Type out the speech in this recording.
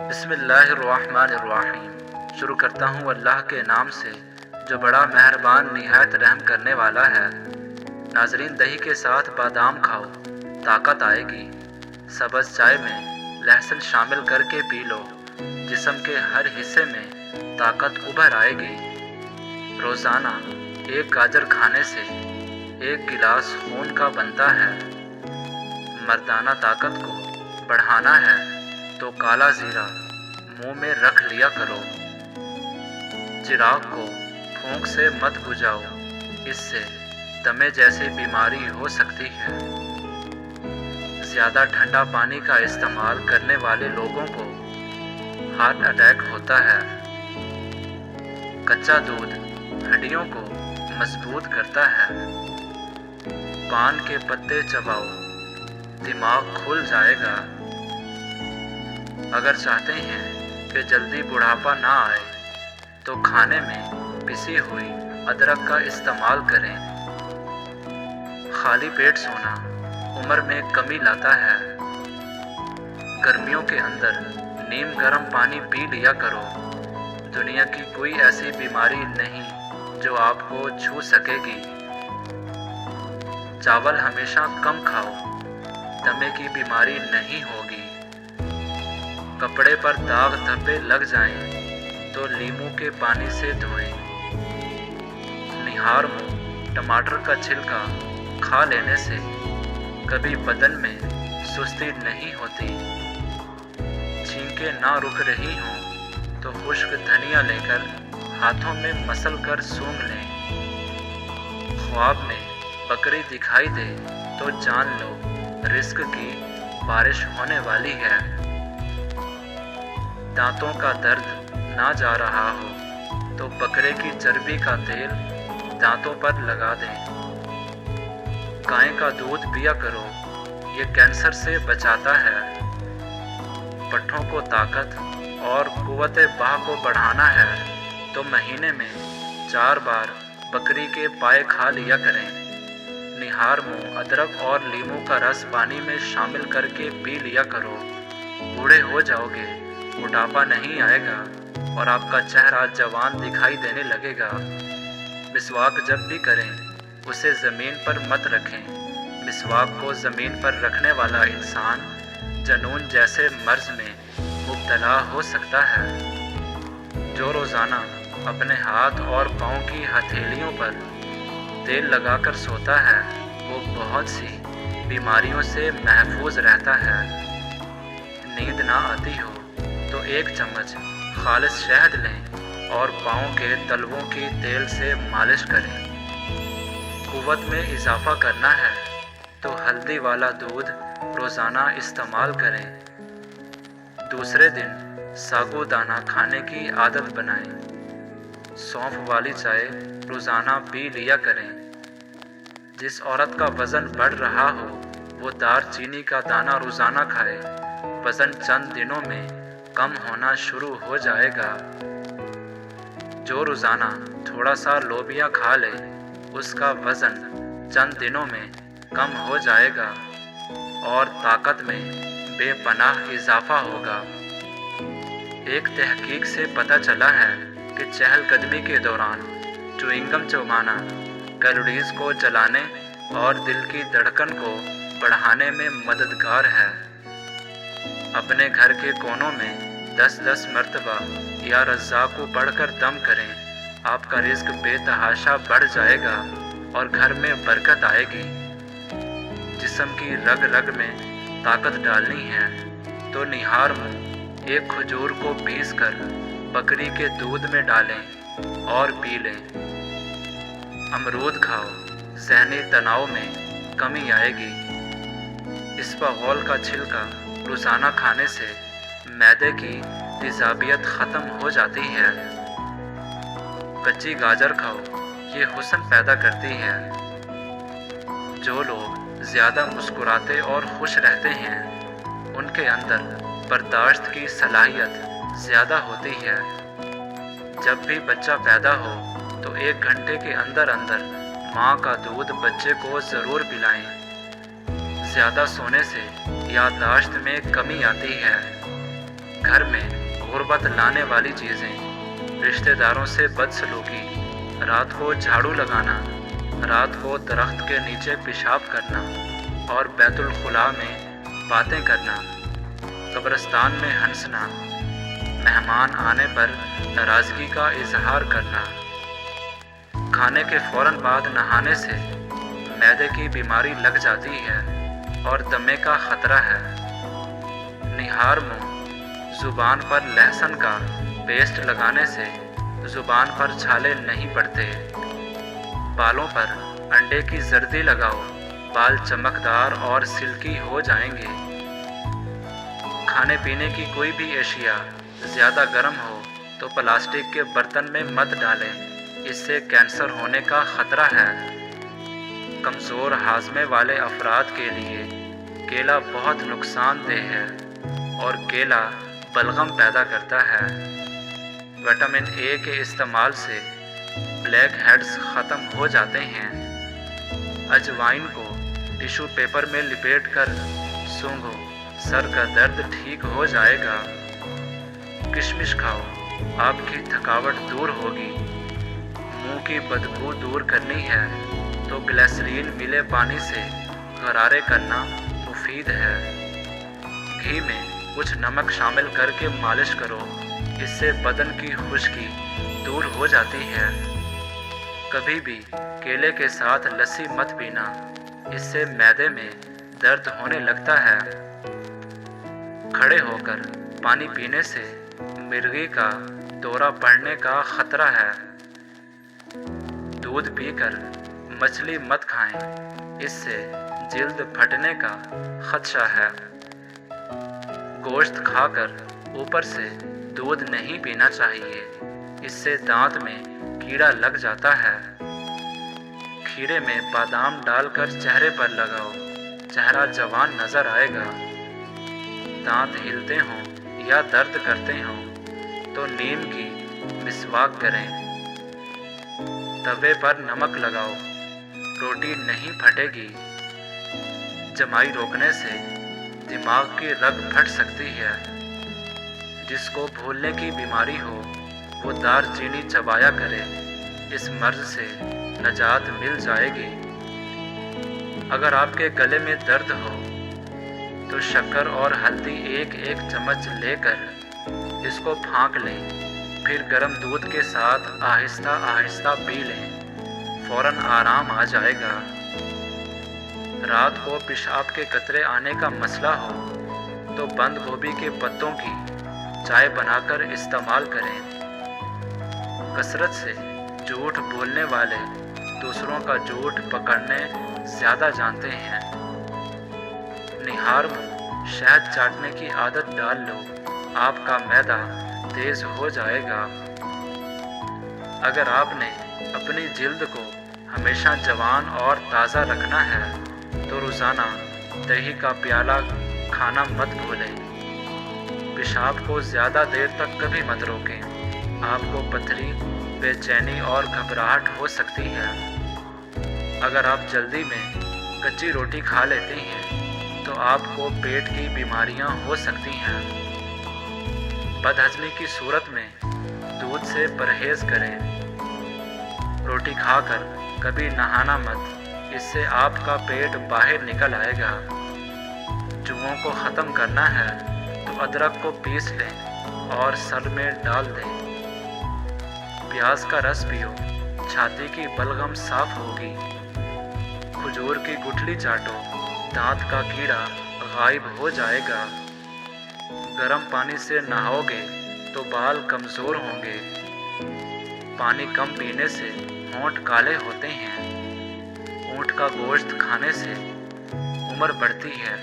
बिस्मिल्लाहिर्रहमानिर्रहीम। शुरू करता हूँ अल्लाह के नाम से जो बड़ा मेहरबान निहायत रहम करने वाला है। नाजरीन, दही के साथ बादाम खाओ, ताकत आएगी। सब्ज़ चाय में लहसुन शामिल करके पी लो, जिस्म के हर हिस्से में ताकत उभर आएगी। रोज़ाना एक गाजर खाने से 1 गिलास खून का बनता है। मर्दाना ताकत को बढ़ाना है तो काला ज़ीरा मुंह में रख लिया करो। चिराग को फूंक से मत बुझाओ, इससे दमे जैसी बीमारी हो सकती है। ज़्यादा ठंडा पानी का इस्तेमाल करने वाले लोगों को हार्ट अटैक होता है। कच्चा दूध हड्डियों को मजबूत करता है। पान के पत्ते चबाओ, दिमाग खुल जाएगा। अगर चाहते हैं कि जल्दी बुढ़ापा ना आए तो खाने में पिसी हुई अदरक का इस्तेमाल करें। खाली पेट सोना उम्र में कमी लाता है। गर्मियों के अंदर नीम गर्म पानी पी लिया करो। दुनिया की कोई ऐसी बीमारी नहीं जो आपको छू सकेगी। चावल हमेशा कम खाओ, दमे की बीमारी नहीं होगी। कपड़े पर दाग धब्बे लग जाएं तो नींबू के पानी से धोएं। निहार मुंह टमाटर का छिलका खा लेने से कभी बदन में सुस्ती नहीं होती। छींकें ना रुक रही हों तो खुश्क धनिया लेकर हाथों में मसल कर सूंघ लें। ख्वाब में बकरी दिखाई दे तो जान लो रिस्क की बारिश होने वाली है। दांतों का दर्द ना जा रहा हो तो बकरे की चर्बी का तेल दांतों पर लगा दें। गाय का दूध पिया करो, ये कैंसर से बचाता है। पट्ठों को ताकत और कुव्वत बाह को बढ़ाना है तो महीने में 4 बार बकरी के पाए खा लिया करें। निहार मुंह अदरक और नींबू का रस पानी में शामिल करके पी लिया करो। बूढ़े हो जाओगे, मोटापा नहीं आएगा और आपका चेहरा जवान दिखाई देने लगेगा। मिसवाक जब भी करें उसे ज़मीन पर मत रखें। मिसवाक को ज़मीन पर रखने वाला इंसान जनून जैसे मर्ज में मुब्तला हो सकता है। जो रोज़ाना अपने हाथ और पाँव की हथेलियों पर तेल लगाकर सोता है वो बहुत सी बीमारियों से महफूज रहता है। नींद ना आती हो तो 1 चम्मच खालिस शहद लें और पाँव के तलवों की तेल से मालिश करें। कुव्वत में इजाफा करना है तो हल्दी वाला दूध रोज़ाना इस्तेमाल करें। दूसरे दिन साबूदाना खाने की आदत बनाएं। सौंफ वाली चाय रोज़ाना पी लिया करें। जिस औरत का वज़न बढ़ रहा हो वो दालचीनी का दाना रोज़ाना खाए। वज़न चंद दिनों में कम होना शुरू हो जाएगा। जो रोज़ाना थोड़ा सा लोबिया खा ले उसका वज़न चंद दिनों में कम हो जाएगा और ताकत में बेपनाह इजाफा होगा। एक तहकीक से पता चला है कि चहलकदमी के दौरान च्युइंगम चबाना कैलोरीज को जलाने और दिल की धड़कन को बढ़ाने में मददगार है। अपने घर के कोनों में 10-10 मरतबा या रज़्ज़ा को पढ़कर दम करें। आपका रिज़्क बेतहाशा बढ़ जाएगा और घर में बरकत आएगी। जिस्म की रग रग में ताकत डालनी है तो निहार मुंह 1 खजूर को पीस कर बकरी के दूध में डालें और पी लें। अमरूद खाओ, ज़हनी तनाव में कमी आएगी। इसबगोल का छिलका रोज़ाना खाने से मैदे की तेज़ाबियत ख़त्म हो जाती है। कच्ची गाजर खाओ, ये हुस्न पैदा करती है। जो लोग ज़्यादा मुस्कुराते और खुश रहते हैं उनके अंदर बर्दाश्त की सलाहियत ज़्यादा होती है। जब भी बच्चा पैदा हो तो 1 घंटे के अंदर अंदर माँ का दूध बच्चे को ज़रूर पिलाएं। ज़्यादा सोने से याददाश्त में कमी आती है। घर में गुर्बत लाने वाली चीज़ें, रिश्ते दारों से बदसलूकी, रात को झाड़ू लगाना, रात को दरख्त के नीचे पेशाब करना और बैतुल खुला में बातें करना, कब्रिस्तान में हंसना, मेहमान आने पर नाराज़गी का इजहार करना, खाने के फ़ौरन बाद नहाने से मैदे की बीमारी लग जाती है और दमे का ख़तरा है, निहार मुँह, ज़ुबान पर लहसुन का पेस्ट लगाने से ज़ुबान पर छाले नहीं पड़ते, बालों पर अंडे की जर्दी लगाओ, बाल चमकदार और सिल्की हो जाएंगे, खाने पीने की कोई भी एशिया ज़्यादा गर्म हो तो प्लास्टिक के बर्तन में मत डालें, इससे कैंसर होने का ख़तरा है, कमज़ोर हाज़मे वाले अफराद के लिए केला बहुत नुकसानदेह है और केला बलगम पैदा करता है, विटामिन ए के इस्तेमाल से ब्लैक हेड्स ख़त्म हो जाते हैं, अजवाइन को टिश्यू पेपर में लिपेट कर सूंघो, सर का दर्द ठीक हो जाएगा, किशमिश खाओ, आपकी थकावट दूर होगी, मुंह की बदबू दूर करनी है तो ग्लिसरीन मिले पानी से गरारे करना मुफीद है, घी में कुछ नमक शामिल करके मालिश करो, इससे बदन की खुश्की दूर हो जाती है, कभी भी केले के साथ लस्सी मत पीना, इससे मैदे में दर्द होने लगता है, खड़े होकर पानी पीने से मिर्गी का दौरा पड़ने का ख़तरा है, दूध पीकर मछली मत खाएं, इससे जिल्द फटने का खदशा है, गोश्त खाकर ऊपर से दूध नहीं पीना चाहिए, इससे दांत में कीड़ा लग जाता है, खीरे में बादाम डालकर चेहरे पर लगाओ, चेहरा जवान नज़र आएगा, दांत हिलते हों या दर्द करते हों तो नीम की मिसवाक करें, तवे पर नमक लगाओ, रोटी नहीं फटेगी, जमाई रोकने से दिमाग की रग फट सकती है, जिसको भूलने की बीमारी हो वो दारचीनी चबाया करे, इस मर्ज से नजात मिल जाएगी, अगर आपके गले में दर्द हो तो शक्कर और हल्दी एक एक चम्मच लेकर इसको फाँक लें, फिर गर्म दूध के साथ आहिस्ता आहिस्ता पी लें, फ़ौरन आराम आ जाएगा, रात को पेशाब के कतरे आने का मसला हो तो बंद गोभी के पत्तों की चाय बनाकर इस्तेमाल करें, कसरत से झूठ बोलने वाले दूसरों का झूठ पकड़ने ज़्यादा जानते हैं, निहार मुँह शहद चाटने की आदत डाल लो, आपका मैदा तेज़ हो जाएगा, अगर आपने अपनी जिल्द को हमेशा जवान और ताज़ा रखना है तो रोज़ाना दही का प्याला खाना मत भूलें, पेशाब को ज़्यादा देर तक कभी मत रोकें, आपको पथरी, बेचैनी और घबराहट हो सकती है, अगर आप जल्दी में कच्ची रोटी खा लेते हैं तो आपको पेट की बीमारियां हो सकती हैं, बदहज़मी की सूरत में दूध से परहेज़ करें, रोटी खाकर कभी नहाना मत, इससे आपका पेट बाहर निकल आएगा, जुओं को ख़त्म करना है तो अदरक को पीस लें और सर में डाल दें, प्याज का रस पियो, छाती की बलगम साफ होगी, खजूर की गुठली चाटो, दांत का कीड़ा गायब हो जाएगा, गर्म पानी से नहाओगे तो बाल कमज़ोर होंगे, पानी कम पीने से होंठ काले होते हैं, ऊँट का गोश्त खाने से उम्र बढ़ती है।